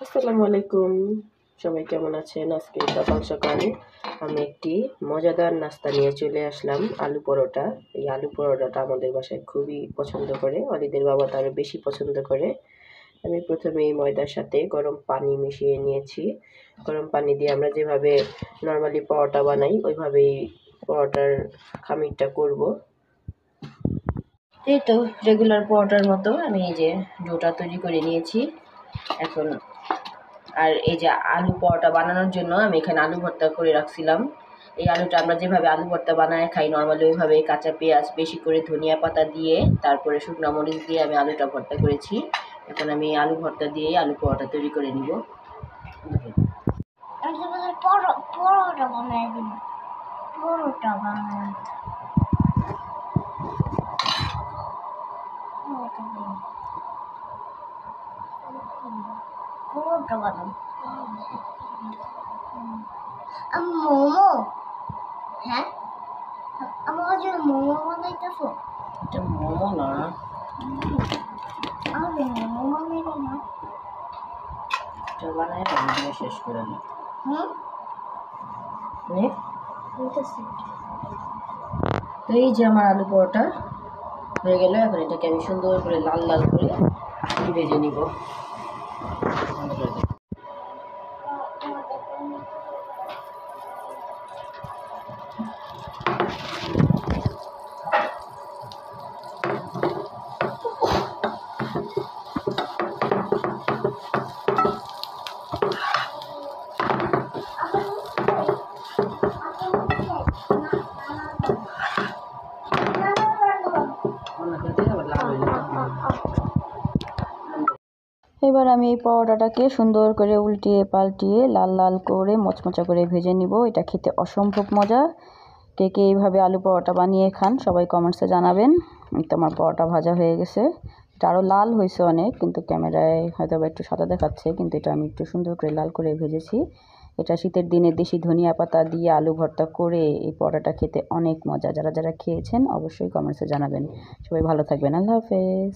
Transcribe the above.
আসসালামু আলাইকুম। সবাই কেমন আছেন? আজকে সকাল সকাল আমি একটি মজাদার নাস্তা নিয়ে চলে আসলাম, আলু পরোটা। এই আলু পরোটাটা আমাদের বাসায় খুবই পছন্দ করে, অলিদের বাবা তো আরও বেশি পছন্দ করে। আমি প্রথমে এই ময়দার সাথে গরম পানি মিশিয়ে নিয়েছি। গরম পানি দিয়ে আমরা যেভাবে নর্মালি পরোটা বানাই ওইভাবেই পরোটার খামিরটা করব। এই তো রেগুলার পরোটার মতো আমি এই যে ডোটা তৈরি করে নিয়েছি এখন। আর এই যে আলু পরোটা বানানোর জন্য আমি এখানে আলু ভর্তা করে রাখছিলাম। এই আলুটা আমরা যেভাবে আলু ভর্তা বানায় খাই নর্মালি ওইভাবে কাঁচা পেঁয়াজ বেশি করে ধনিয়া পাতা দিয়ে তারপরে শুকনো মরিচ দিয়ে আমি আলুটা ভর্তা করেছি। এখন আমি আলু ভর্তা দিয়ে আলু পরোটা তৈরি করে নিব। পরোটা বানাই দিন, পরোটা বানাই পরোটা বানাই মোমো। হ্যাঁ, আমার জন্য মোমো বানাইতেছো? এটা মোমো না, আমি মোমো বানাইব না। এটা বানায় ভিডিও শেষ করে নি। তো এই যে আমার আলু পরোটা হয়ে গেল। এখন এটাকে আমি সুন্দর করে লাল লাল করে ভেজে নিব। এবার আমি এই পরোটাটাকে সুন্দর করে উল্টিয়ে পাল্টিয়ে লাল লাল করে মচমচা করে ভেজে নিব। এটা খেতে অসম্ভব মজা। কে কে এইভাবে আলু পরোটা বানিয়ে খান সবাই কমেন্টসে জানাবেন। তো আমার পরোটা ভাজা হয়ে গেছে, এটা আরও লাল হয়েছে অনেক, কিন্তু ক্যামেরায় হয়তো বা একটু সাদা দেখাচ্ছে, কিন্তু এটা আমি একটু সুন্দর করে লাল করে ভেজেছি। এটা শীতের দিনে দেশি ধনিয়া পাতা দিয়ে আলু ভর্তা করে এই পরোটাটা খেতে অনেক মজা। যারা যারা খেয়েছেন অবশ্যই কমেন্টসে জানাবেন। সবাই ভালো থাকবেন। আল্লাহ হাফেজ।